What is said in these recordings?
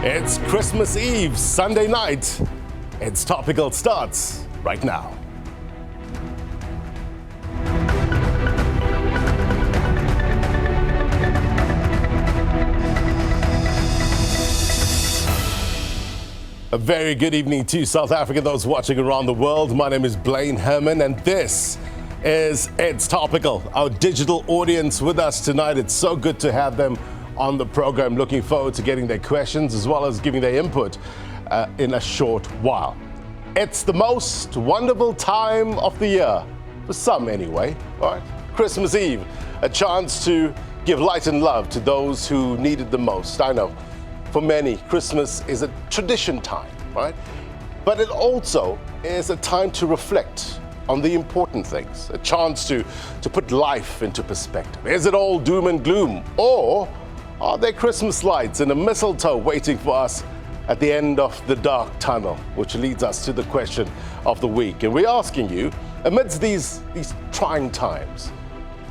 It's Christmas Eve, Sunday night. It's Topical starts right now. A very good evening to South Africa, those watching around the world. My name is Blaine Herman, and this is It's Topical, our digital audience with us tonight. It's so good to have them on the program. Looking forward to getting their questions as well as giving their input in a short while. It's the most wonderful time of the year, for some anyway, right? Christmas Eve, a chance to give light and love to those who need it the most. I know, for many, Christmas is a tradition time, right? But it also is a time to reflect on the important things, a chance to put life into perspective. Is it all doom and gloom, or are there Christmas lights and a mistletoe waiting for us at the end of the dark tunnel? Which leads us to the question of the week. And we're asking you, amidst these trying times,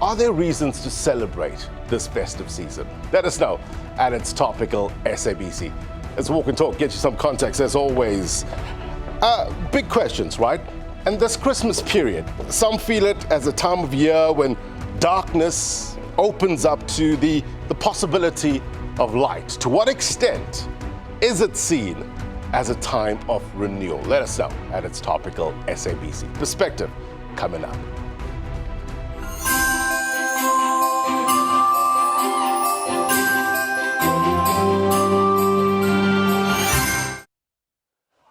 are there reasons to celebrate this festive season? Let us know at It's Topical SABC. Let's walk and talk, get you some context as always. Big questions, right? And this Christmas period, some feel it as a time of year when darkness opens up to the possibility of light. To what extent is it seen as a time of renewal? Let us know at It's Topical SABC. Perspective coming up.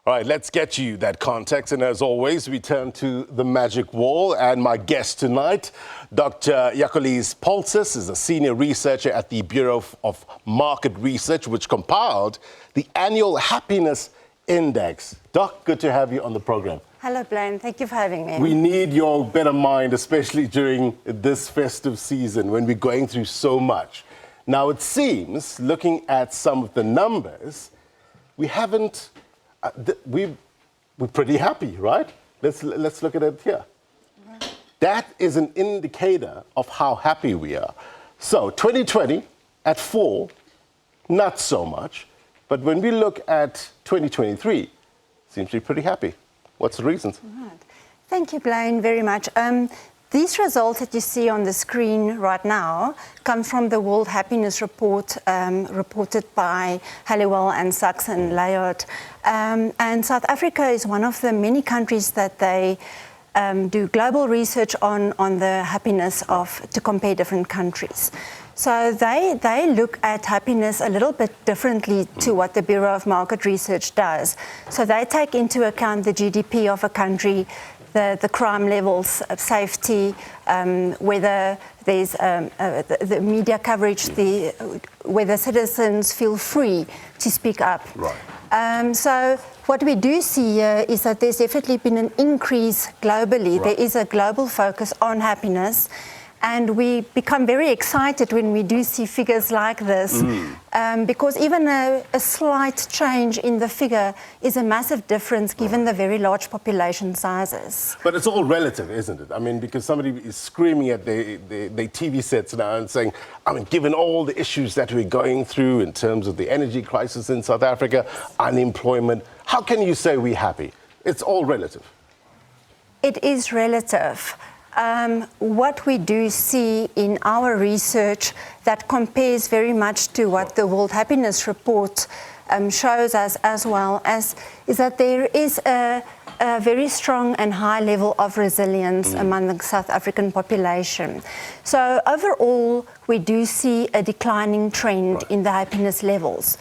All right, let's get you that context. And as always, we turn to the magic wall. And my guest tonight, Dr. Jacolize Poalses, is a senior researcher at the Bureau of Market Research, which compiled the annual Happiness Index. Doc, good to have you on the program. Hello, Blaine. Thank you for having me. We need your better mind, especially during this festive season when we're going through so much. Now, it seems, looking at some of the numbers, we haven't... we're pretty happy, right? Let's look at it here. Right. That is an indicator of how happy we are. So 2020 at 4, not so much. But when we look at 2023, seems to be pretty happy. What's the reasons? Right. Thank you, Blaine, very much. These results that you see on the screen right now come from the World Happiness Report reported by Halliwell and Sachs and Layard. And South Africa is one of the many countries that they do global research on the happiness to compare different countries. So they look at happiness a little bit differently to what the Bureau of Market Research does. So they take into account the GDP of a country, the crime levels, safety, whether there's the media coverage, whether citizens feel free to speak up. Right. So what we do see here is that there's definitely been an increase globally. Right. There is a global focus on happiness. And we become very excited when we do see figures like this, because even a slight change in the figure is a massive difference given the very large population sizes. But it's all relative, isn't it? I mean, because somebody is screaming at their TV sets now and saying, I mean, given all the issues that we're going through in terms of the energy crisis in South Africa, unemployment, how can you say we're happy? It's all relative. It is relative. What we do see in our research that compares very much to what the World Happiness Report shows us as well is that there is a very strong and high level of resilience among the South African population. So overall, we do see a declining trend in the happiness levels.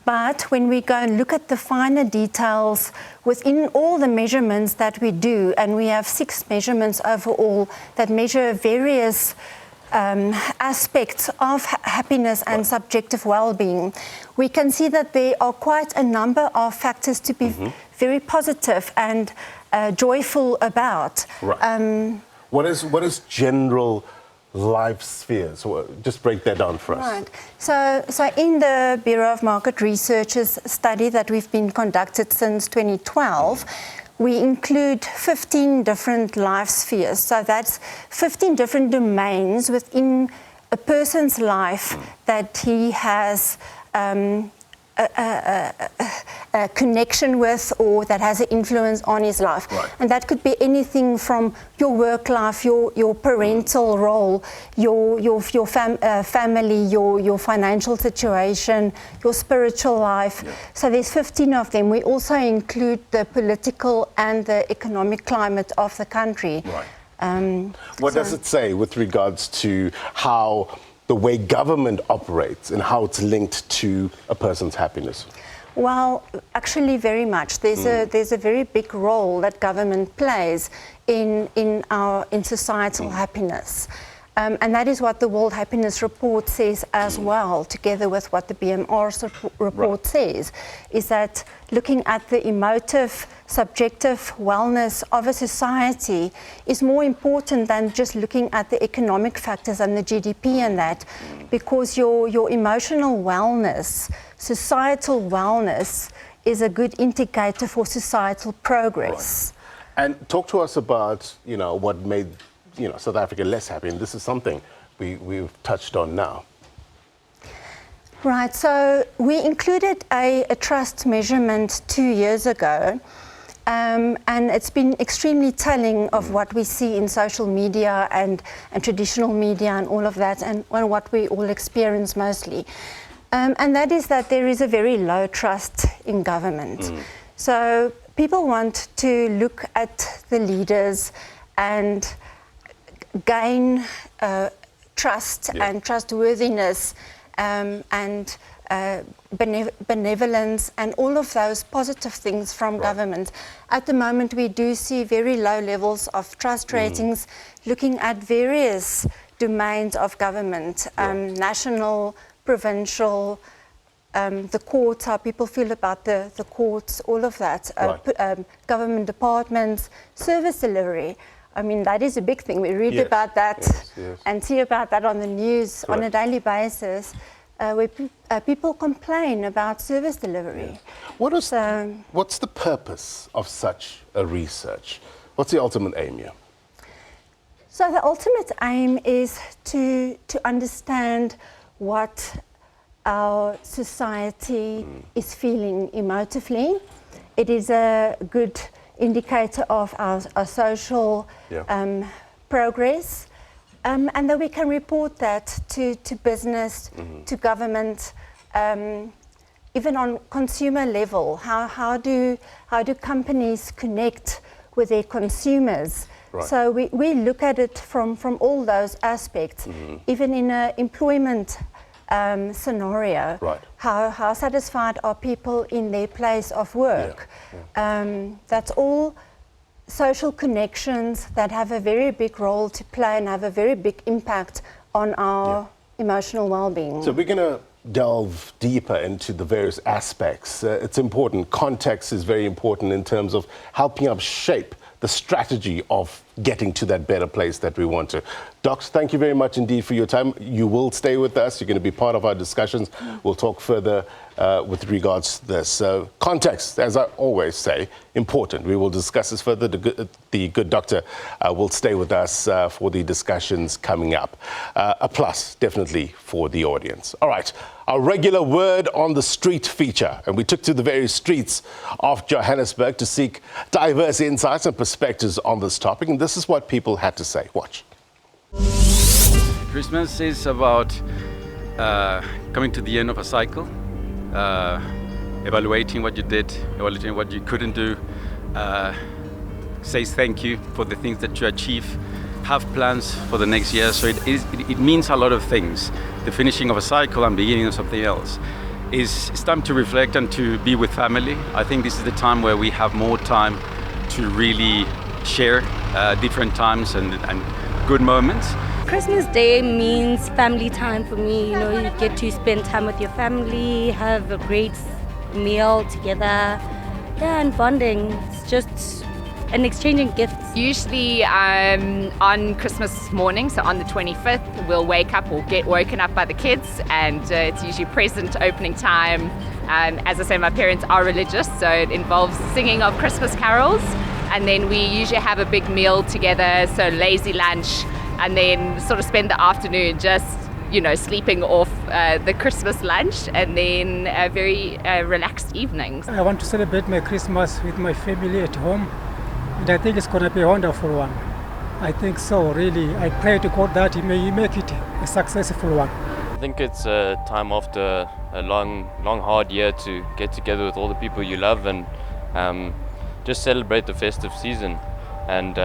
But when we go and look at the finer details within all the measurements that we do, and we have 6 measurements overall that measure various aspects of happiness and subjective well-being, we can see that there are quite a number of factors to be very positive and joyful about. Right. What is general life spheres? So just break that down for us. Right. So in the Bureau of Market Research's study that we've been conducted since 2012, we include 15 different life spheres. So that's 15 different domains within a person's life that he has a connection with, or that has an influence on his life. Right. And that could be anything from your work life, your parental role, your family, your financial situation, your spiritual life. Yeah. So there's 15 of them. We also include the political and the economic climate of the country. Right. What does it say with regards to how the way government operates and how it's linked to a person's happiness? Well, actually very much. There's a very big role that government plays in societal happiness. And that is what the World Happiness Report says as well, together with what the BMR's report says, is that looking at the emotive, subjective wellness of a society is more important than just looking at the economic factors and the GDP and that, because your emotional wellness, societal wellness, is a good indicator for societal progress. Right. And talk to us about, what made South Africa less happy, and this is something we've touched on now. Right, so we included a trust measurement 2 years ago, and it's been extremely telling of what we see in social media and traditional media and all of that, and what we all experience mostly. And that is that there is a very low trust in government. So people want to look at the leaders and gain trust and trustworthiness and benevolence and all of those positive things from government. At the moment, we do see very low levels of trust ratings looking at various domains of government, national, provincial, the courts, how people feel about the courts, all of that, government departments, service delivery. I mean, that is a big thing. We read about that and see about that on the news on a daily basis, where people complain about service delivery. What's the purpose of such a research? What's the ultimate aim here? So the ultimate aim is to understand what our society is feeling emotively. It is a good indicator of our social progress, and that we can report that to business, to government, even on consumer level. How do companies connect with their consumers? Right. So we look at it from all those aspects, even in an employment scenario. Right. How satisfied are people in their place of work? That's all social connections that have a very big role to play and have a very big impact on our emotional well-being. So we're going to delve deeper into the various aspects. It's important. Context is very important in terms of helping us shape the strategy of getting to that better place that we want to. Docs, thank you very much indeed for your time. You will stay with us. You're going to be part of our discussions. We'll talk further with regards to this. Context, as I always say, important. We will discuss this further. The good doctor will stay with us for the discussions coming up. A plus, definitely, for the audience. All right, our regular word on the street feature. And we took to the various streets of Johannesburg to seek diverse insights and perspectives on this topic. And this is what people had to say. Watch. Christmas is about coming to the end of a cycle, evaluating what you did, evaluating what you couldn't do, says thank you for the things that you achieve, have plans for the next year. So it means a lot of things. The finishing of a cycle and beginning of something else. It's time to reflect and to be with family. I think this is the time where we have more time to really share different times and good moments. Christmas Day means family time for me. You know, you get to spend time with your family, have a great meal together, and bonding. It's just an exchanging gifts. Usually on Christmas morning, so on the 25th, we'll wake up or get woken up by the kids, and it's usually present opening time. As I say, my parents are religious, so it involves singing of Christmas carols, and then we usually have a big meal together, so lazy lunch, and then sort of spend the afternoon just, sleeping off the Christmas lunch and then very relaxed evenings. I want to celebrate my Christmas with my family at home, and I think it's going to be a wonderful one. I think so, really. I pray to God that He may make it a successful one. I think it's a time after a long, hard year to get together with all the people you love and just celebrate the festive season. And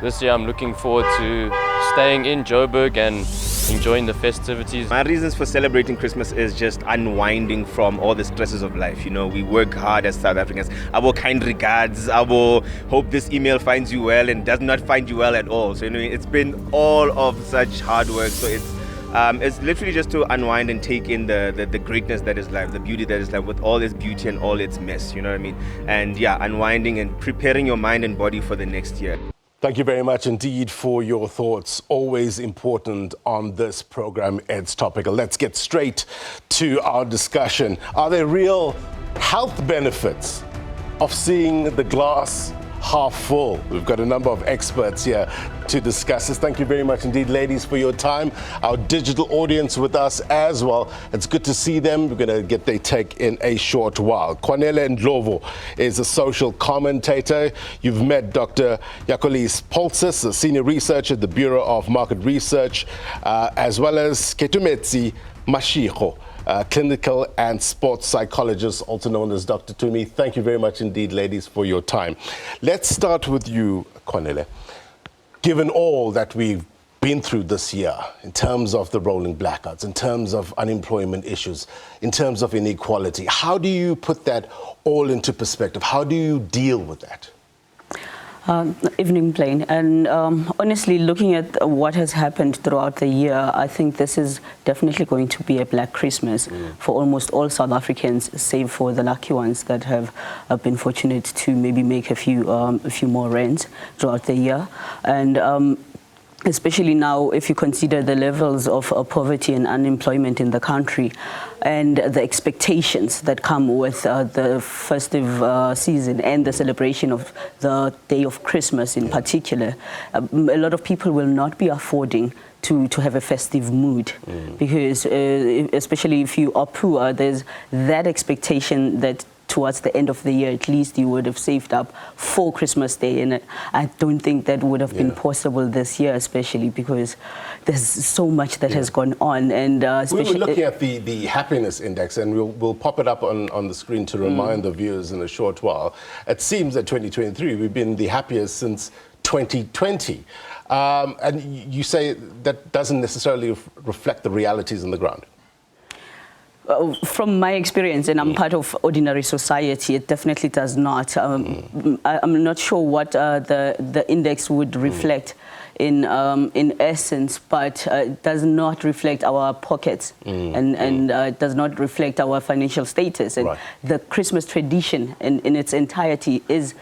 this year I'm looking forward to staying in Joburg and enjoying the festivities. My reasons for celebrating Christmas is just unwinding from all the stresses of life. You know, we work hard as South Africans. Our kind regards, our hope this email finds you well and does not find you well at all. So, you know, it's been all of such hard work. So it's literally just to unwind and take in the greatness that is life, the beauty that is life, with all its beauty and all its mess, you know what I mean? And yeah, unwinding and preparing your mind and body for the next year. Thank you very much indeed for your thoughts. Always important on this program, It's Topical. Let's get straight to our discussion. Are there real health benefits of seeing the glass half full? We've got a number of experts here to discuss this. Thank you very much indeed, ladies, for your time. Our digital audience with us as well. It's good to see them. We're going to get their take in a short while. Kwanele Ndlovu is a social commentator. You've met Dr. Jacolize, Poalses, a senior researcher at the Bureau of Market Research, as well as Keitumetse, Mashego, clinical and sports psychologist, also known as Dr. Tumi. Thank you very much indeed, ladies, for your time. Let's start with you, Kwanele. Given all that we've been through this year, in terms of the rolling blackouts, in terms of unemployment issues, in terms of inequality, how do you put that all into perspective? How do you deal with that? Evening, Blaine. And honestly, looking at what has happened throughout the year, I think this is definitely going to be a Black Christmas for almost all South Africans, save for the lucky ones that have been fortunate to maybe make a few more rents throughout the year. And especially now, if you consider the levels of poverty and unemployment in the country and the expectations that come with the festive season and the celebration of the day of Christmas in particular, a lot of people will not be affording to have a festive mood because especially if you are poor, there's that expectation that towards the end of the year, at least you would have saved up for Christmas Day. And I don't think that would have been possible this year, especially because there's so much that has gone on. And we were looking at the happiness index, and we'll pop it up on the screen to remind the viewers in a short while. It seems that 2023, we've been the happiest since 2020. And you say that doesn't necessarily reflect the realities on the ground. From my experience, and I'm part of ordinary society, it definitely does not. I'm not sure what the index would reflect in essence, but it does not reflect our pockets and does not reflect our financial status. And the Christmas tradition in its entirety is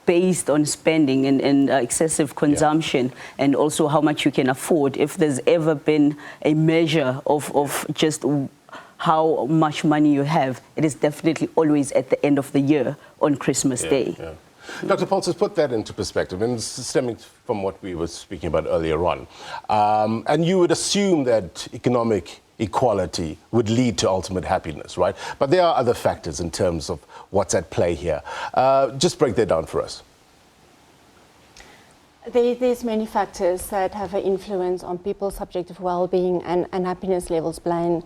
based on spending and excessive consumption and also how much you can afford. If there's ever been a measure of just how much money you have, it is definitely always at the end of the year on Christmas Day. Dr. Poalses, put that into perspective, and stemming from what we were speaking about earlier on. And you would assume that economic equality would lead to ultimate happiness, right? But there are other factors in terms of what's at play here. Just break that down for us. There's many factors that have an influence on people's subjective well-being and happiness levels, Blaine.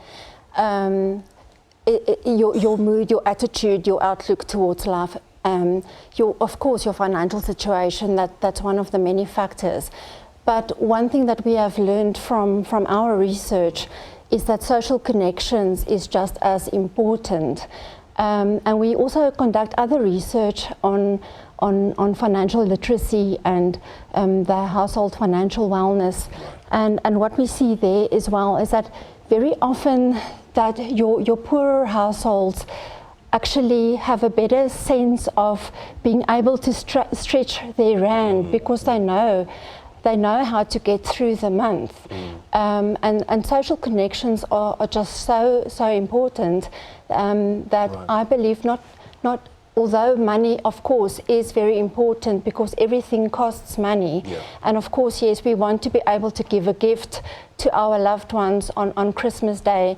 Your mood, your attitude, your outlook towards life, of course, your financial situation, that's one of the many factors. But one thing that we have learned from our research is that social connections is just as important. And we also conduct other research on financial literacy and the household financial wellness. And what we see there as well is that very often that your poorer households actually have a better sense of being able to stretch their rand because they know how to get through the month. And social connections are just so important that I believe not although money, of course, is very important because everything costs money. Yeah. And of course, yes, we want to be able to give a gift to our loved ones on Christmas Day.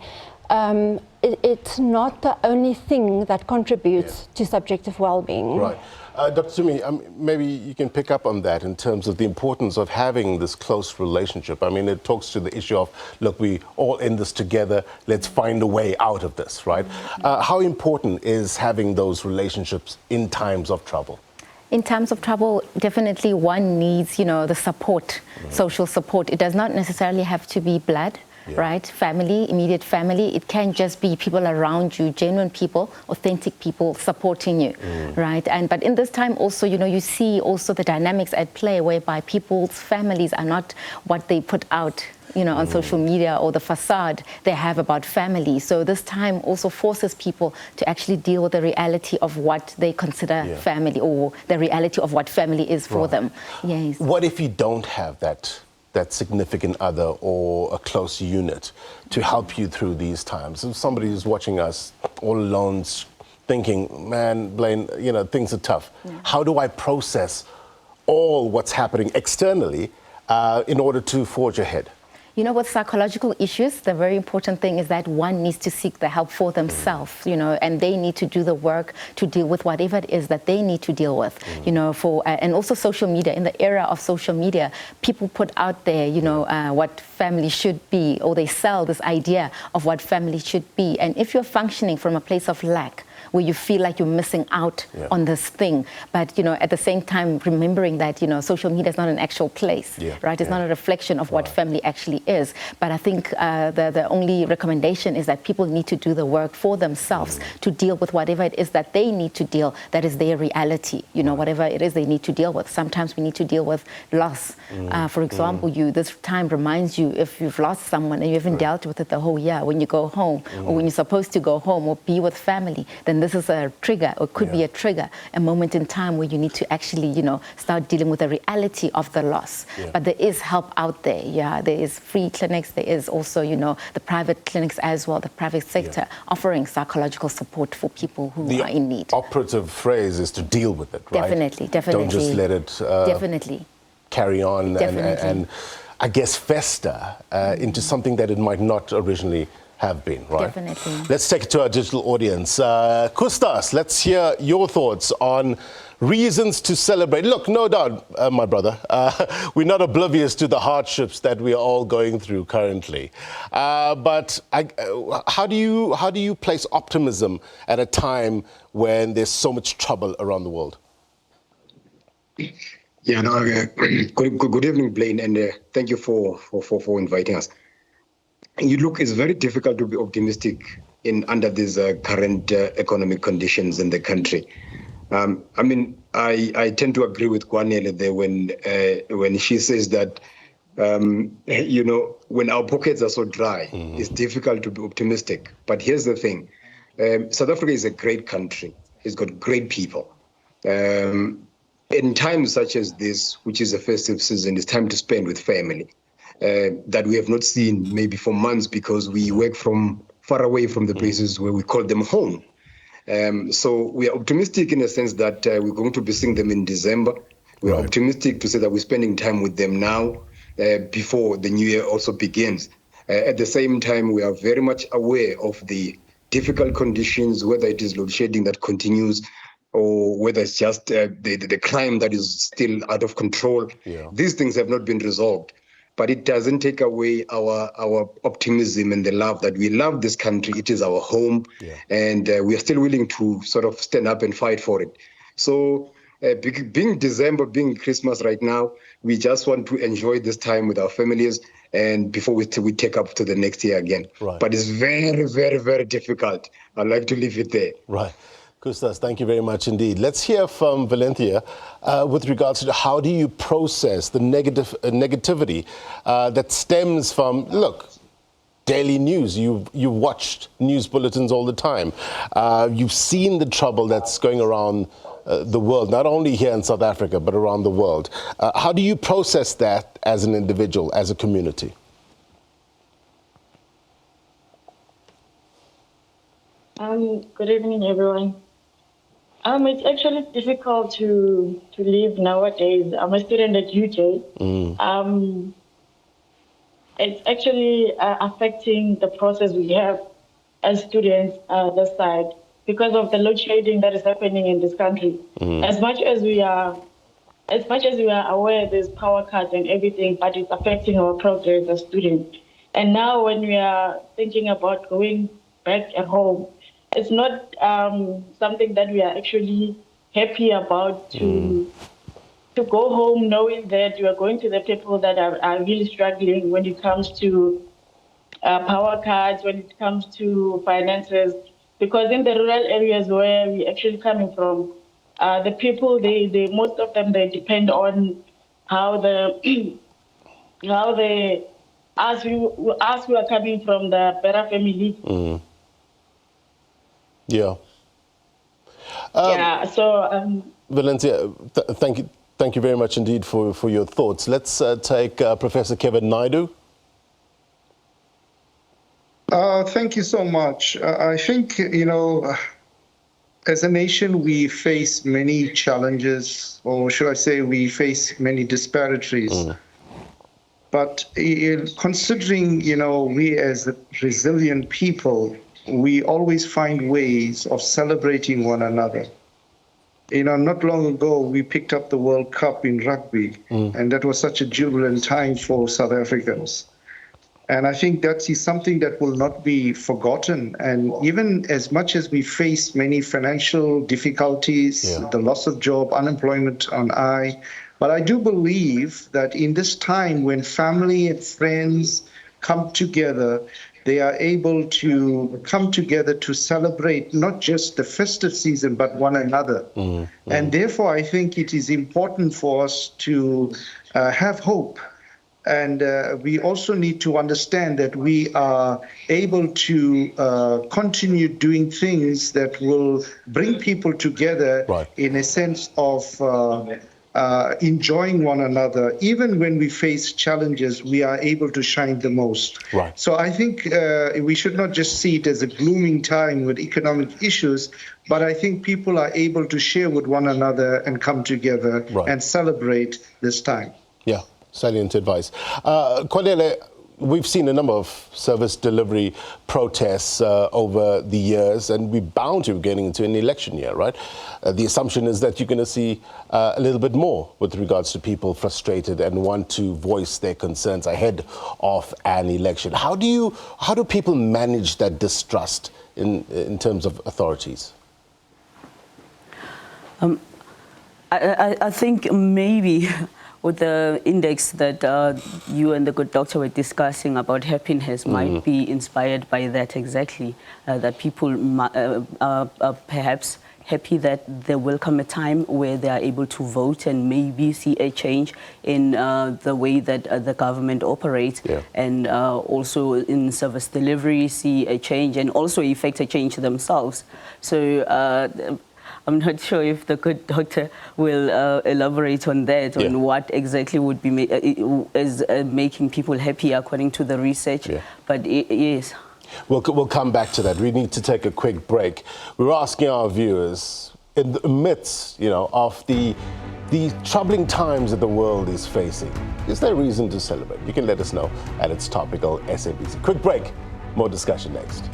It's not the only thing that contributes to subjective well-being. Right. Dr. Tumi, maybe you can pick up on that in terms of the importance of having this close relationship. I mean, it talks to the issue of, look, we all in this together, let's find a way out of this, right? How important is having those relationships in times of trouble? In times of trouble, definitely one needs, the support, social support. It does not necessarily have to be blood. Yeah. Right? Family, immediate family. It can just be people around you, genuine people, authentic people supporting you, right? But in this time also, you see also the dynamics at play whereby people's families are not what they put out, on social media or the facade they have about family. So this time also forces people to actually deal with the reality of what they consider family, or the reality of what family is for them. Yes. What if you don't have that significant other or a close unit to help you through these times? If somebody is watching us all alone thinking, man, Blaine, things are tough. How do I process all what's happening externally in order to forge ahead? With psychological issues, the very important thing is that one needs to seek the help for themselves, and they need to do the work to deal with whatever it is that they need to deal with, and also social media. In the era of social media, people put out there, what family should be, or they sell this idea of what family should be. And if you're functioning from a place of lack, where you feel like you're missing out on this thing. But, at the same time, remembering that, social media is not an actual place, right? It's not a reflection of what family actually is. But I think the only recommendation is that people need to do the work for themselves to deal with whatever it is that they need to deal, that is their reality, whatever it is they need to deal with. Sometimes we need to deal with loss. For example, this time reminds you if you've lost someone and you haven't dealt with it the whole year, when you go home or when you're supposed to go home or be with family, then this is a trigger, or could be a trigger, a moment in time where you need to actually, start dealing with the reality of the loss. But there is help out there. There is free clinics. There is also, the private clinics as well, the private sector offering psychological support for people who are in need. The operative phrase is to deal with it, right? Definitely. Don't just let it definitely carry on and I guess fester into something that it might not originally have been, right? Definitely. Let's take it to our digital audience. Kustas, let's hear your thoughts on reasons to celebrate. Look, no doubt, my brother, we're not oblivious to the hardships that we are all going through currently. But how do you place optimism at a time when there's so much trouble around the world? Yeah, no, good evening, Blaine, and thank you for inviting us. Look, it's very difficult to be optimistic under these current economic conditions in the country. I tend to agree with Kwanele there when she says that, when our pockets are so dry, it's difficult to be optimistic. But here's the thing. South Africa is a great country. It's got great people. In times such as this, which is a festive season, it's time to spend with family. That we have not seen maybe for months because we work from far away from the places where we call them home. So we are optimistic in a sense that we're going to be seeing them in December. We're optimistic to say that we're spending time with them now before the new year also begins. At the same time, we are very much aware of the difficult conditions, whether it is load shedding that continues or whether it's just the crime that is still out of control. These things have not been resolved. But it doesn't take away our optimism and the love that we love this country. It is our home, and we are still willing to sort of stand up and fight for it. So being December, being Christmas right now, we just want to enjoy this time with our families and before we take up to the next year again. But it's very, very, very difficult. I'd like to leave it there. Right. Kustas, thank you very much indeed. Let's hear from Valentia with regards to how do you process the negativity that stems from, look, daily news. You've watched news bulletins all the time. You've seen the trouble that's going around the world, not only here in South Africa, but around the world. How do you process that as an individual, as a community? Good evening, everyone. It's actually difficult to live nowadays. I'm a student at UJ. It's actually affecting the process we have as students this side because of the load shedding that is happening in this country. As much as we are aware there's power cuts and everything, but it's affecting our progress as students. And now when we are thinking about going back at home, it's not something that we are actually happy about to go home knowing that you are going to the people that are really struggling when it comes to power cuts, when it comes to finances. Because in the rural areas where we're actually coming from, the people, they most of them, they depend on how us who are coming from the better family. Yeah. So Valencia, thank you very much indeed for your thoughts. Let's take Professor Kevin Naidu. Thank you so much. I think, as a nation, we face many challenges, or should I say we face many disparities. But considering, we as a resilient people, we always find ways of celebrating one another. Not long ago, we picked up the World Cup in rugby, and that was such a jubilant time for South Africans. And I think that is something that will not be forgotten. And even as much as we face many financial difficulties, the loss of job, unemployment on high, but I do believe that in this time when family and friends come together, they are able to come together to celebrate not just the festive season, but one another. And therefore, I think it is important for us to have hope. And we also need to understand that we are able to continue doing things that will bring people together in a sense of enjoying one another. Even when we face challenges, we are able to shine the most. So I think we should not just see it as a glooming time with economic issues, but I think people are able to share with one another and come together and celebrate this time. Yeah. Salient advice. Kwanele, we've seen a number of service delivery protests over the years, and we're bound to be getting into an election year, right? The assumption is that you're going to see a little bit more with regards to people frustrated and want to voice their concerns ahead of an election. How do people manage that distrust in terms of authorities? I think maybe with the index that you and the good doctor were discussing about happiness might be inspired by that exactly, that people are perhaps happy that there will come a time where they are able to vote and maybe see a change in the way that the government operates, and also in service delivery see a change and also effect a change themselves. So I'm not sure if the good doctor will elaborate on that, on what exactly would be making people happy according to the research. But yes. We'll come back to that. We need to take a quick break. We're asking our viewers, in the midst, of the troubling times that the world is facing, is there reason to celebrate? You can let us know at It's Topical SABC. Quick break. More discussion next.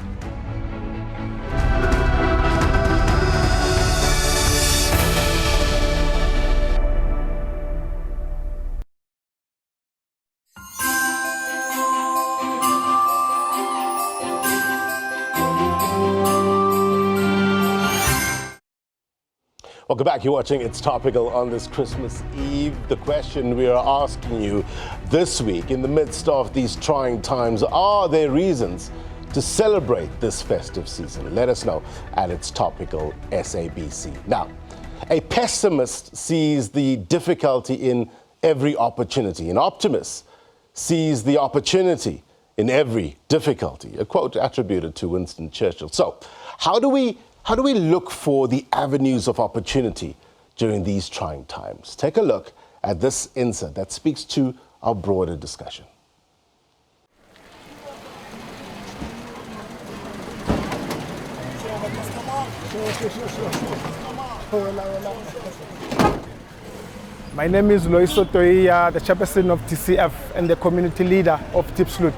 Welcome back. You're watching It's Topical on this Christmas Eve. The question we are asking you this week, in the midst of these trying times, are there reasons to celebrate this festive season? Let us know at It's Topical SABC. Now, a pessimist sees the difficulty in every opportunity. An optimist sees the opportunity in every difficulty. A quote attributed to Winston Churchill. So, how do we look for the avenues of opportunity during these trying times? Take a look at this insert that speaks to our broader discussion. My name is Loiso Toia, the chairperson of TCF and the community leader of Diepsloot.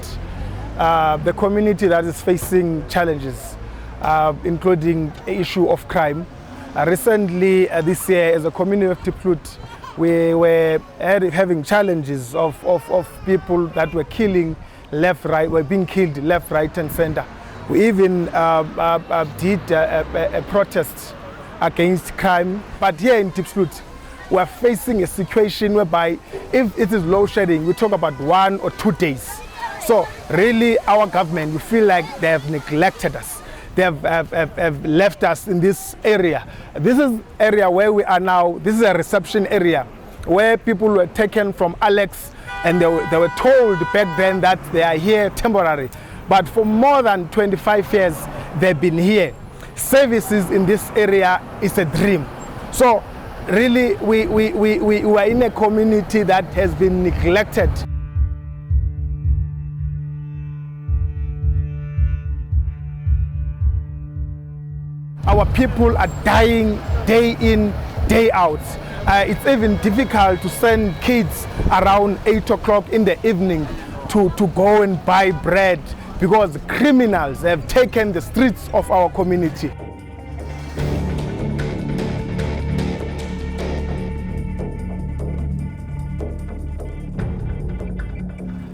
The community that is facing challenges, including the issue of crime. Recently, this year, as a community of Diepsloot, we were having challenges of people that were killing left, right, were being killed left, right, and center. We even did a protest against crime. But here in Diepsloot, we are facing a situation whereby if it is load shedding, we talk about 1 or 2 days. So really, our government, we feel like they have neglected us. They have left us in this area. This is area where we are now. This is a reception area where people were taken from Alex, and they were told back then that they are here temporary. But for more than 25 years, they've been here. Services in this area is a dream. So really, we are in a community that has been neglected. Our people are dying day in, day out. It's even difficult to send kids around 8 o'clock in the evening to go and buy bread because criminals have taken the streets of our community.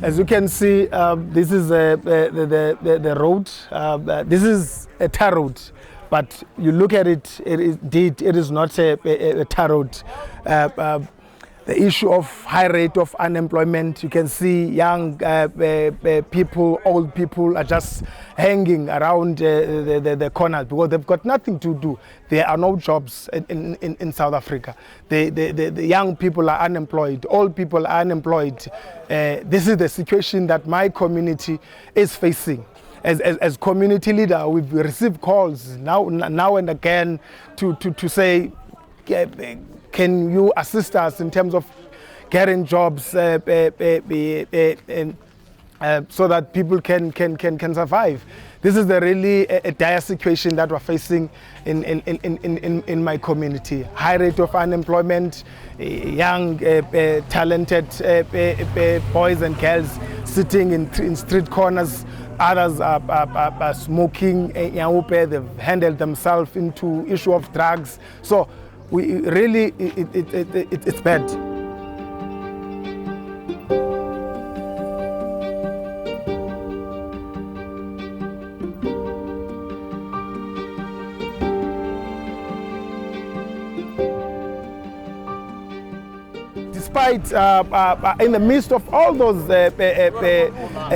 As you can see, this is the road. This is a tar road. But you look at it, it is not a tar road. The issue of high rate of unemployment, you can see young people, old people are just hanging around the corners because they've got nothing to do. There are no jobs in South Africa. The young people are unemployed, old people are unemployed. This is the situation that my community is facing. As community leader, we've received calls now and again to say, can you assist us in terms of getting jobs so that people can survive. This is really a dire situation that we're facing in my community. High rate of unemployment, young, talented boys and girls sitting in street corners. Others are smoking, they've handled themselves into issue of drugs. So we really, it's bad. Despite, in the midst of all those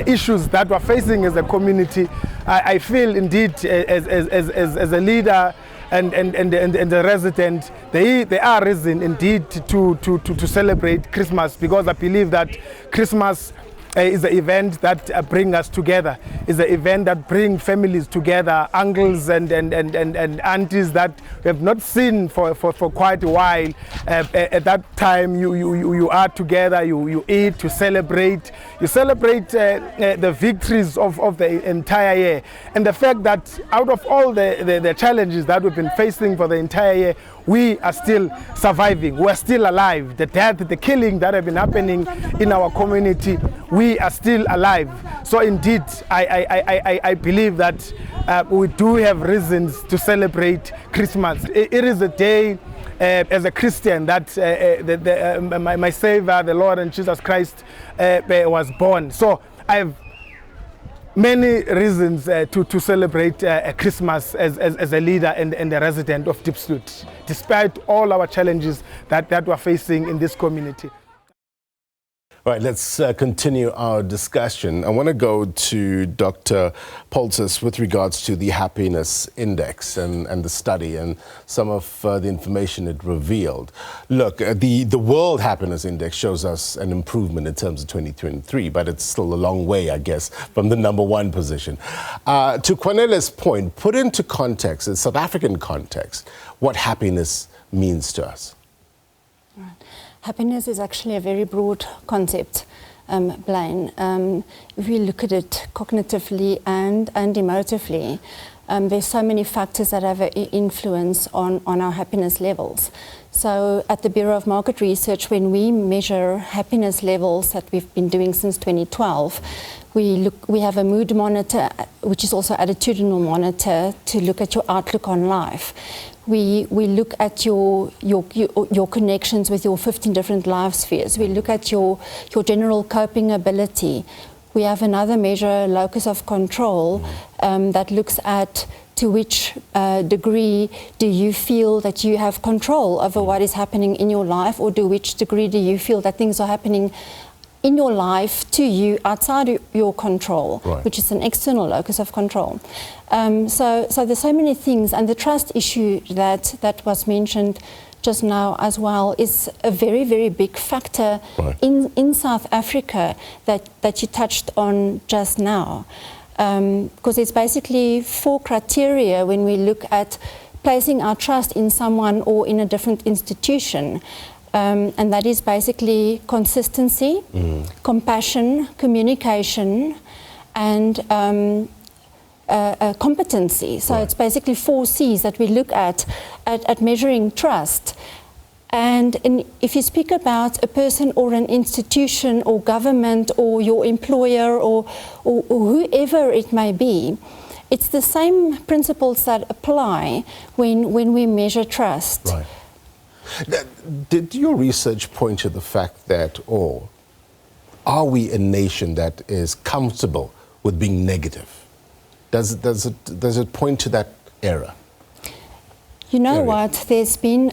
issues that we're facing as a community, I feel indeed as a leader and the resident, they are reason indeed to celebrate Christmas, because I believe that Christmas is an event that brings us together. It's an event that brings families together, uncles and aunties that we have not seen for quite a while. At that time, you are together, you eat, you celebrate the victories of the entire year. And the fact that out of all the challenges that we've been facing for the entire year, we are still surviving, we're still alive. The death, the killing that have been happening in our community, we are still alive. So indeed, I believe that we do have reasons to celebrate Christmas. It is a day as a Christian that my Savior, the Lord and Jesus Christ was born. So I have many reasons to celebrate Christmas as a leader and a resident of Diepsloot, despite all our challenges that we're facing in this community. All right, let's continue our discussion. I want to go to Dr. Poalses with regards to the happiness index and the study and some of the information it revealed. Look, the World Happiness Index shows us an improvement in terms of 2023, but it's still a long way, I guess, from the #1 position. To Kwanele's point, put into context, in South African context, what happiness means to us. Happiness is actually a very broad concept, Blaine. If we look at it cognitively and emotively, there's so many factors that have an influence on our happiness levels. So at the Bureau of Market Research, when we measure happiness levels that we've been doing since 2012, we have a mood monitor, which is also attitudinal monitor, to look at your outlook on life. We look at your connections with your 15 different life spheres. We look at your general coping ability. We have another measure, locus of control, that looks at to which degree do you feel that you have control over what is happening in your life, or to which degree do you feel that things are happening in your life to you outside of your control, which is an external locus of control. So there's so many things, and the trust issue that was mentioned just now as well is a very, very big factor in South Africa that you touched on just now. Because it's basically 4 criteria when we look at placing our trust in someone or in a different institution. And that is basically consistency, compassion, communication, and competency. So it's basically 4 C's that we look at measuring trust. And if you speak about a person or an institution or government or your employer or whoever it may be, it's the same principles that apply when we measure trust. Right. Did your research point to the fact that, or are we a nation that is comfortable with being negative? Does it point to that era? You know what, there's been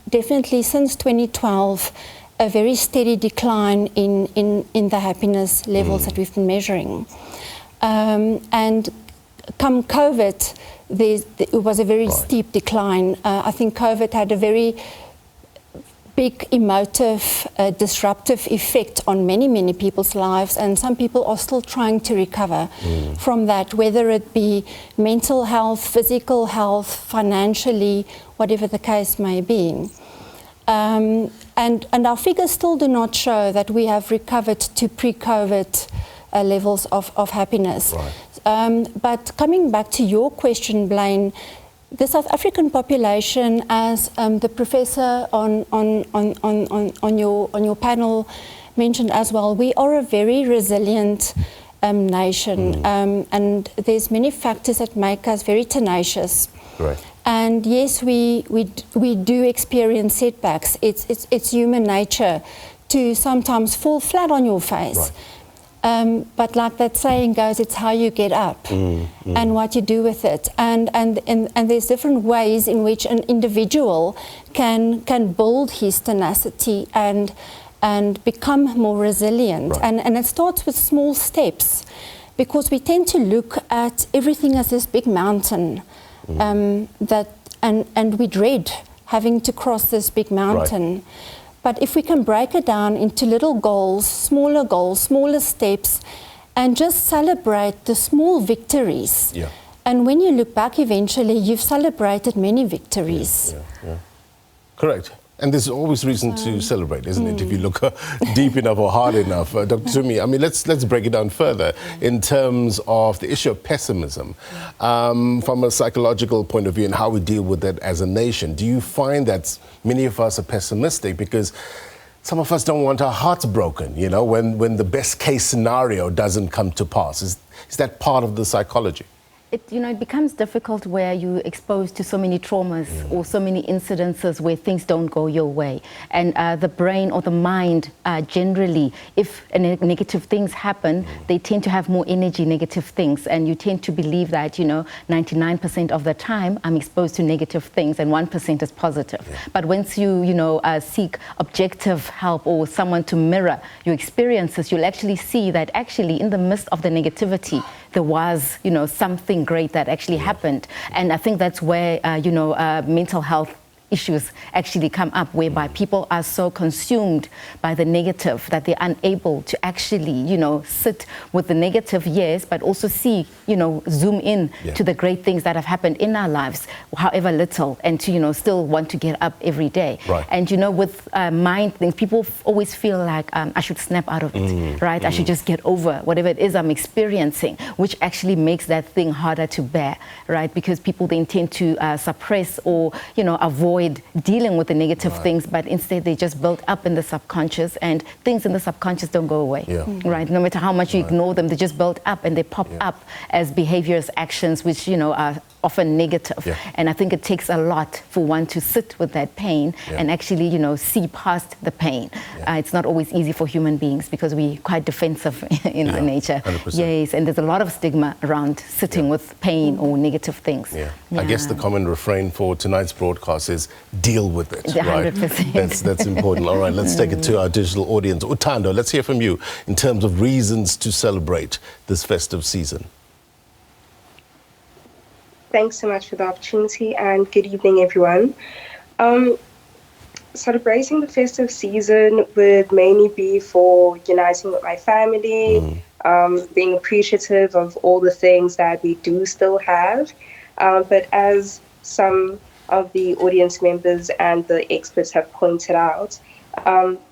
definitely since 2012 a very steady decline in the happiness levels that we've been measuring. And come COVID, it was a very steep decline. I think COVID had a very big emotive, disruptive effect on many, many people's lives, and some people are still trying to recover from that, whether it be mental health, physical health, financially, whatever the case may be. And our figures still do not show that we have recovered to pre-COVID levels of happiness. But coming back to your question, Blaine, the South African population, as the professor on your panel mentioned as well, we are a very resilient nation, and there's many factors that make us very tenacious. And yes, we do experience setbacks. It's human nature to sometimes fall flat on your face. But like that saying goes, it's how you get up and what you do with it. And there's different ways in which an individual can build his tenacity and become more resilient. And it starts with small steps, because we tend to look at everything as this big mountain and we dread having to cross this big mountain. But if we can break it down into little goals, smaller steps, and just celebrate the small victories. And when you look back, eventually, you've celebrated many victories. Correct. And there's always reason to celebrate, isn't it? If you look deep enough or hard enough. Dr. Tumi, I mean, let's break it down further in terms of the issue of pessimism. From a psychological point of view and how we deal with it as a nation, do you find that many of us are pessimistic because some of us don't want our hearts broken, you know, when the best case scenario doesn't come to pass? Is that part of the psychology? It becomes difficult where you're exposed to so many traumas or so many incidences where things don't go your way. And the brain or the mind, generally, if negative things happen, they tend to have more energy, negative things. And you tend to believe that, 99% of the time I'm exposed to negative things and 1% is positive. But once you, seek objective help or someone to mirror your experiences, you'll actually see that actually in the midst of the negativity, there was, something great that actually happened. And I think that's where, mental health issues actually come up, whereby people are so consumed by the negative that they're unable to actually, you know, sit with the negative, yes, but also see, you know, zoom in to the great things that have happened in our lives, however little, and to, you know, still want to get up every day. Right. And, you know, with mind things, people always feel like I should snap out of it, right? I should just get over whatever it is I'm experiencing, which actually makes that thing harder to bear, right? Because people then tend to suppress or, you know, avoid dealing with the negative things, but instead they just build up in the subconscious, and things in the subconscious don't go away, right? No matter how much you ignore them, they just build up and they pop up as behaviors, actions, which, you know, are often negative. And I think it takes a lot for one to sit with that pain and actually, you know, see past the pain. It's not always easy for human beings because we're quite defensive in our nature. 100%. Yes, and there's a lot of stigma around sitting with pain or negative things. I guess the common refrain for tonight's broadcast is deal with it, 100%. right? That's important. All right, let's take it to our digital audience. Utando, let's hear from you in terms of reasons to celebrate this festive season. Thanks so much for the opportunity, and good evening, everyone. Celebrating the festive season would mainly be for uniting with my family, being appreciative of all the things that we do still have. But as some of the audience members and the experts have pointed out,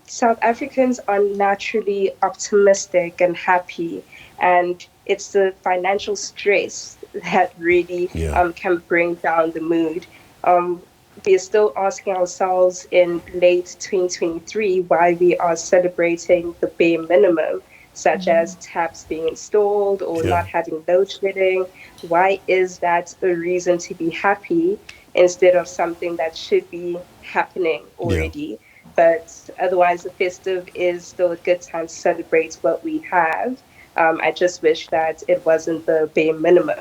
South Africans are naturally optimistic and happy, and it's the financial stress that really can bring down the mood. We are still asking ourselves in late 2023 why we are celebrating the bare minimum, such as taps being installed or not having load shedding. Why is that a reason to be happy instead of something that should be happening already? But otherwise, the festive is still a good time to celebrate what we have. I just wish that it wasn't the bare minimum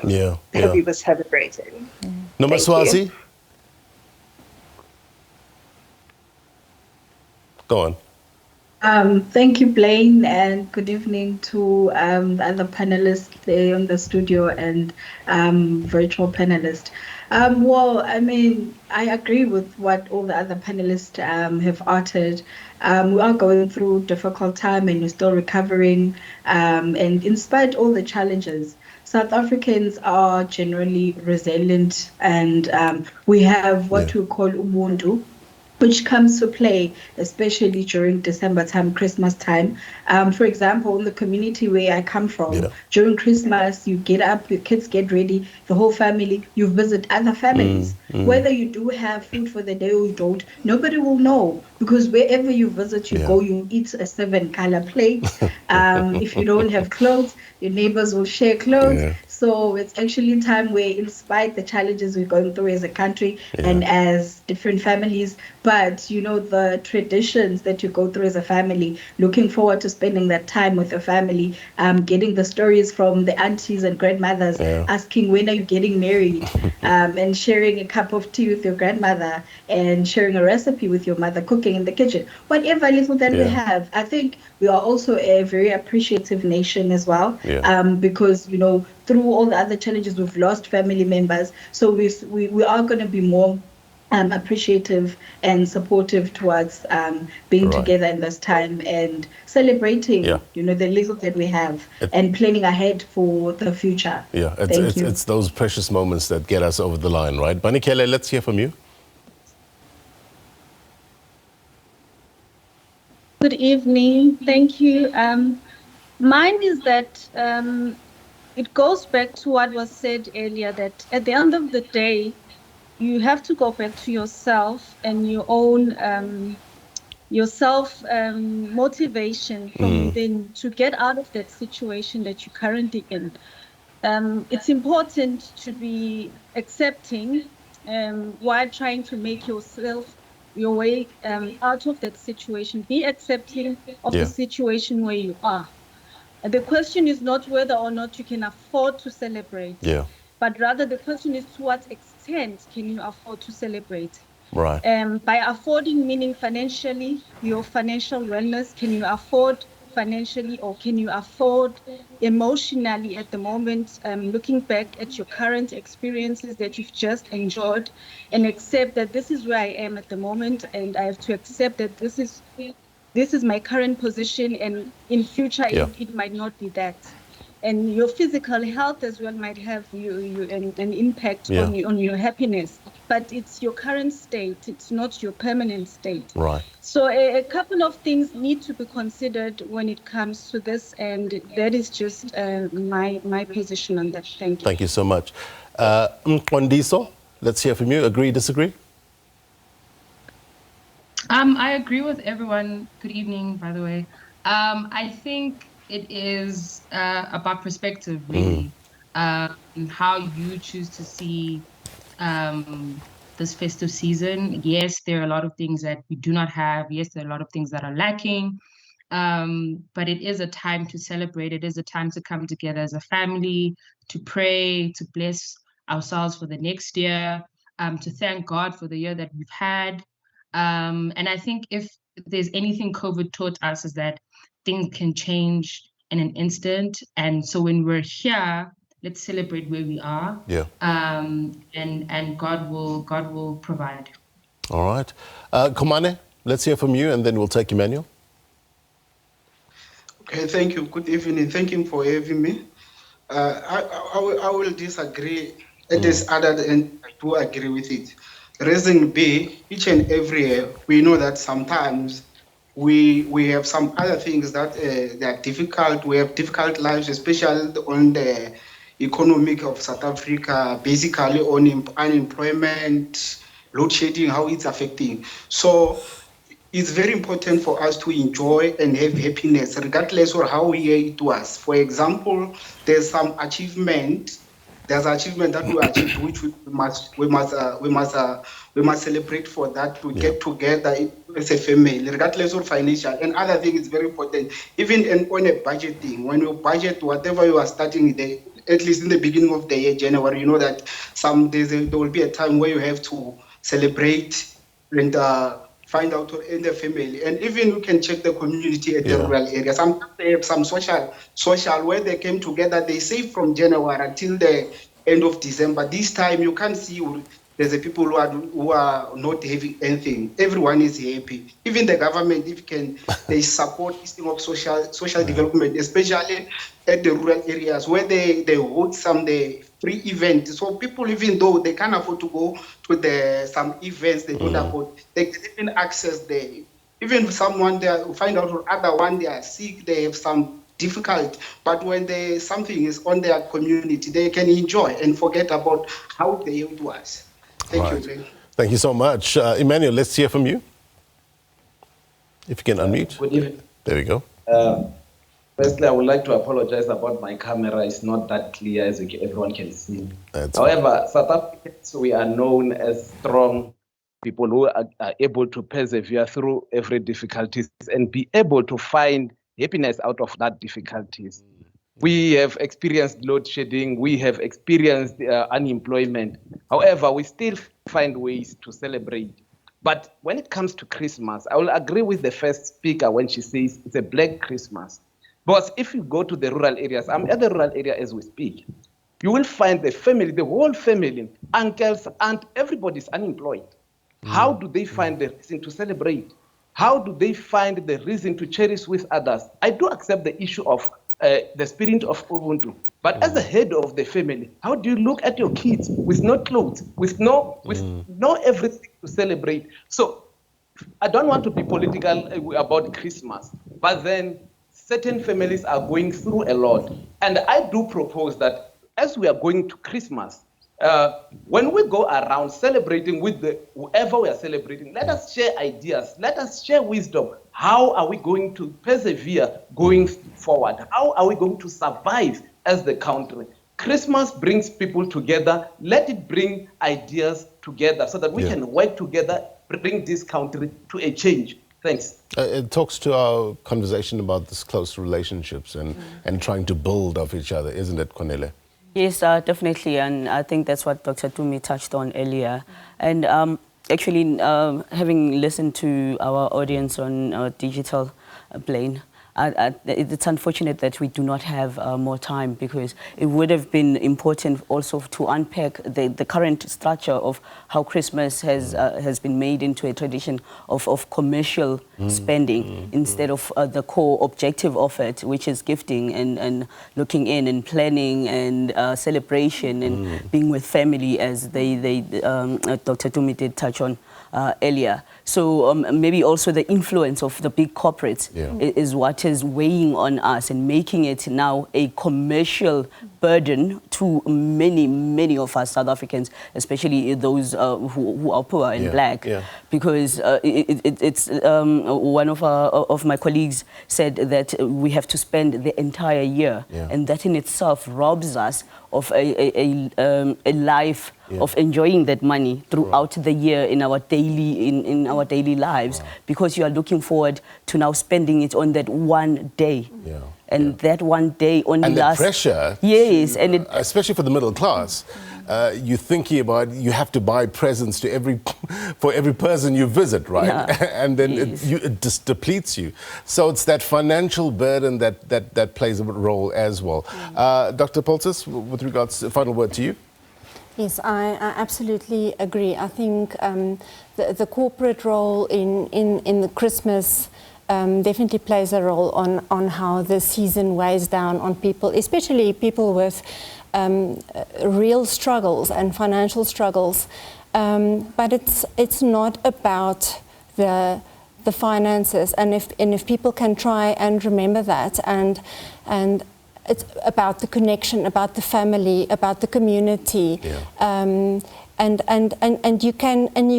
that we were celebrating. Nomaswazi? Go on. Thank you, Blaine, and good evening to the other panelists there on the studio and virtual panelists. Well, I mean, I agree with what all the other panelists have uttered. We are going through a difficult time and we're still recovering. And in spite of all the challenges, South Africans are generally resilient, and we have what we call ubuntu, which comes to play, especially during December time, Christmas time. For example, in the community where I come from, during Christmas, you get up, your kids get ready, the whole family, you visit other families. Whether you do have food for the day or you don't, nobody will know, because wherever you visit, you go, you eat a 7-color plate. If you don't have clothes, your neighbors will share clothes. So it's actually a time where, in spite of the challenges we're going through as a country and as different families, but, you know, the traditions that you go through as a family, looking forward to spending that time with your family, getting the stories from the aunties and grandmothers, asking when are you getting married, and sharing a cup of tea with your grandmother and sharing a recipe with your mother, cooking in the kitchen, whatever little that we have. I think we are also a very appreciative nation as well, because, you know, through all the other challenges, we've lost family members. So we are going to be more appreciative and supportive towards being together in this time and celebrating, you know, the little that we have and planning ahead for the future. It's those precious moments that get us over the line, right? Banikele, let's hear from you. Good evening. Thank you. Mine is that it goes back to what was said earlier, that at the end of the day, you have to go back to yourself and your own motivation from within to get out of that situation that you're currently in. It's important to be accepting while trying to make yourself your way out of that situation. Be accepting of the situation where you are. And the question is not whether or not you can afford to celebrate, but rather the question is to what extent can you afford to celebrate? Right. By affording, meaning financially, your financial wellness, can you afford financially, or can you afford emotionally at the moment, looking back at your current experiences that you've just enjoyed, and accept that this is where I am at the moment, and I have to accept that this is my current position, and in future it might not be that. And your physical health as well might have an impact on your happiness, but it's your current state, it's not your permanent state. Right. So a couple of things need to be considered when it comes to this, and that is just my position on that. Thank you. Thank you so much. Mqondiso, let's hear from you. Agree, disagree? I agree with everyone. Good evening, by the way. I think it is about perspective, really. How you choose to see this festive season. Yes, there are a lot of things that we do not have. Yes, there are a lot of things that are lacking. But it is a time to celebrate. It is a time to come together as a family, to pray, to bless ourselves for the next year, to thank God for the year that we've had. And I think if there's anything COVID taught us is that things can change in an instant. And so when we're here, let's celebrate where we are. Yeah. And God will provide. All right. Kwanele, let's hear from you, and then we'll take Emmanuel. Okay, thank you. Good evening. Thank you for having me. I will disagree. It is other than I do agree with it. Reason B, each and every year, we know that sometimes we have some other things that they are difficult. We have difficult lives, especially on the economic of South Africa, basically on unemployment, load shedding, how it's affecting. So it's very important for us to enjoy and have happiness, regardless of how it was. For example, there's some achievement. There's achievement that we achieved, which we must celebrate for that. We get together as a family, regardless of financial. And other thing is very important, even on a budgeting. When you budget whatever you are starting, at least in the beginning of the year, January, you know that some days there will be a time where you have to celebrate and find out in the family. And even you can check the community at the rural area. Sometimes they have some social where they came together. They save from January until the end of December. This time you can't see there's a people who are not having anything. Everyone is happy. Even the government, they support this thing of social development, especially at the rural areas where they hold some free events. So people, even though they can't afford to go to some events they don't afford, they can even access there. Even someone there find out or other one they are sick, they have some difficult, but when something is on their community, they can enjoy and forget about how the year was. Thank you. Thank you so much. Emmanuel, let's hear from you. If you can unmute. Good evening. There we go. Firstly, I would like to apologize about my camera. It's not that clear as everyone can see. However, South Africans, we are known as strong people who are able to persevere through every difficulties and be able to find happiness out of that difficulties. We have experienced load shedding. We have experienced unemployment. However, we still find ways to celebrate. But when it comes to Christmas, I will agree with the first speaker when she says it's a black Christmas. Because if you go to the rural areas, I'm at the rural area as we speak, you will find the family, the whole family, uncles, aunts, everybody's unemployed. How do they find the reason to celebrate? How do they find the reason to cherish with others? I do accept the issue of the spirit of Ubuntu. But as the head of the family, how do you look at your kids with no clothes, with no everything to celebrate? So I don't want to be political about Christmas, but then certain families are going through a lot. And I do propose that as we are going to Christmas, when we go around celebrating with whoever we are celebrating, let us share ideas, let us share wisdom. How are we going to persevere going forward? How are we going to survive as the country? Christmas brings people together. Let it bring ideas together so that we can work together, bring this country to a change. Thanks. It talks to our conversation about this close relationships and trying to build off each other, isn't it, Kwanele? Yes, definitely, and I think that's what Dr. Tumi touched on earlier. And actually, having listened to our audience on our digital plane, it's unfortunate that we do not have more time, because it would have been important also to unpack the current structure of how Christmas has been made into a tradition of commercial spending instead of the core objective of it, which is gifting and looking in and planning and celebration and being with family, as Dr. Tumi did touch on earlier. So maybe also the influence of the big corporates is what is weighing on us and making it now a commercial burden to many of us South Africans, especially those who are poor and black. Because it's one of my colleagues said that we have to spend the entire year, and that in itself robs us of a life of enjoying that money throughout the year in our daily lives, because you are looking forward to now spending it on that one day. And that one day only and lasts. the pressure. Yes, and especially for the middle class. You're thinking about you have to buy presents to for every person you visit, right? And then it just depletes you. So it's that financial burden that plays a role as well. Dr. Poalses, with regards to final word to you. Yes, I absolutely agree. I think the corporate role in the Christmas definitely plays a role on how the season weighs down on people, especially people with real struggles and financial struggles. But it's not about the finances, and if people can try and remember that, and it's about the connection, about the family, about the community. And you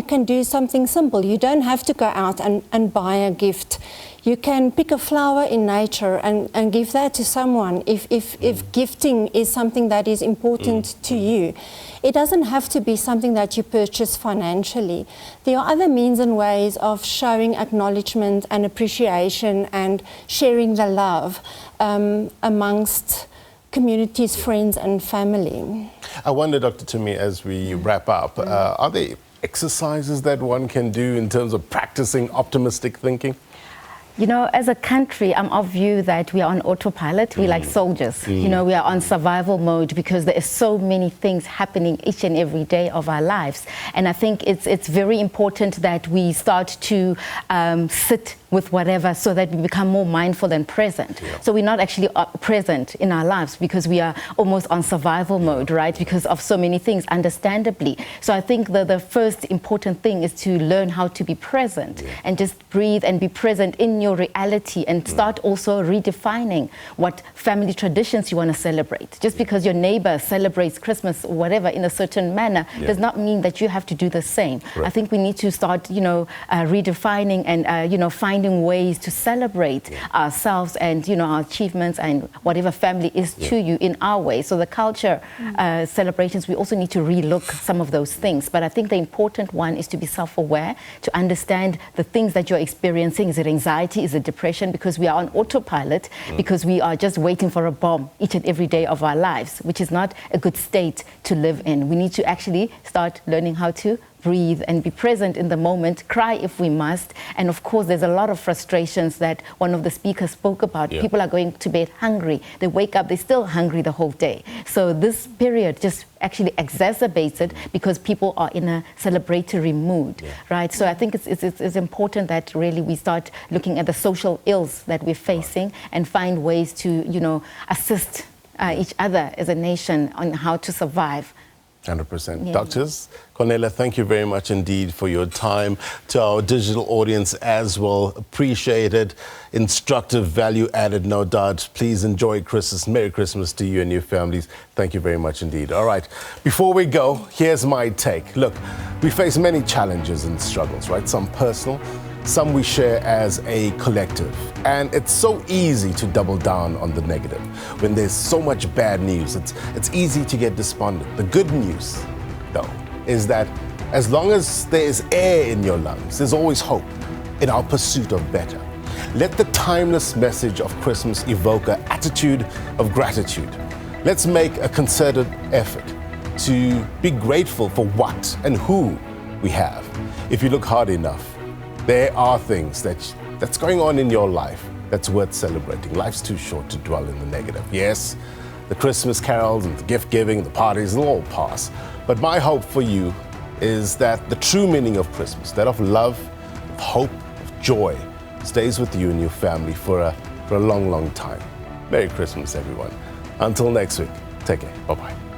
can do something simple. You don't have to go out and buy a gift. You can pick a flower in nature and give that to someone if gifting is something that is important to you. It doesn't have to be something that you purchase financially. There are other means and ways of showing acknowledgement and appreciation and sharing the love amongst communities, friends and family. I wonder, Dr. Tumi, as we wrap up, are there exercises that one can do in terms of practicing optimistic thinking? You know, as a country, I'm of view that we are on autopilot. We're like soldiers. You know, we are on survival mode because there are so many things happening each and every day of our lives. And I think it's very important that we start to sit with whatever, so that we become more mindful and present. So we're not actually present in our lives because we are almost on survival mode, right? Because of so many things, understandably. So I think the first important thing is to learn how to be present and just breathe and be present in your reality, and start also redefining what family traditions you want to celebrate. Just because your neighbor celebrates Christmas or whatever in a certain manner does not mean that you have to do the same. I think we need to start, redefining and, finding ways to celebrate ourselves and, our achievements and whatever family is to you in our way. So the culture celebrations, we also need to relook some of those things. But I think the important one is to be self-aware, to understand the things that you're experiencing. Is it anxiety? Is it depression? Because we are on autopilot, because we are just waiting for a bomb each and every day of our lives, which is not a good state to live in. We need to actually start learning how to breathe and be present in the moment, cry if we must. And of course, there's a lot of frustrations that one of the speakers spoke about. People are going to bed hungry. They wake up, they're still hungry the whole day. So this period just actually exacerbates it because people are in a celebratory mood, right? So I think it's important that really we start looking at the social ills that we're facing and find ways to, assist each other as a nation on how to survive. 100%. Doctors, Kwanele, thank you very much indeed for your time. To our digital audience as well, appreciate it. Instructive, value added, no doubt. Please enjoy Christmas. Merry Christmas to you and your families. Thank you very much indeed. All right, before we go, here's my take. Look, we face many challenges and struggles, right? Some personal, some we share as a collective. And it's so easy to double down on the negative. When there's so much bad news, it's easy to get despondent. The good news, though, is that as long as there is air in your lungs, there's always hope in our pursuit of better. Let the timeless message of Christmas evoke an attitude of gratitude. Let's make a concerted effort to be grateful for what and who we have. If you look hard enough, there are things that's going on in your life that's worth celebrating. Life's too short to dwell in the negative. Yes, the Christmas carols and the gift giving, the parties, will all pass. But my hope for you is that the true meaning of Christmas, that of love, of hope, of joy, stays with you and your family for a long, long time. Merry Christmas, everyone. Until next week, take care. Bye-bye.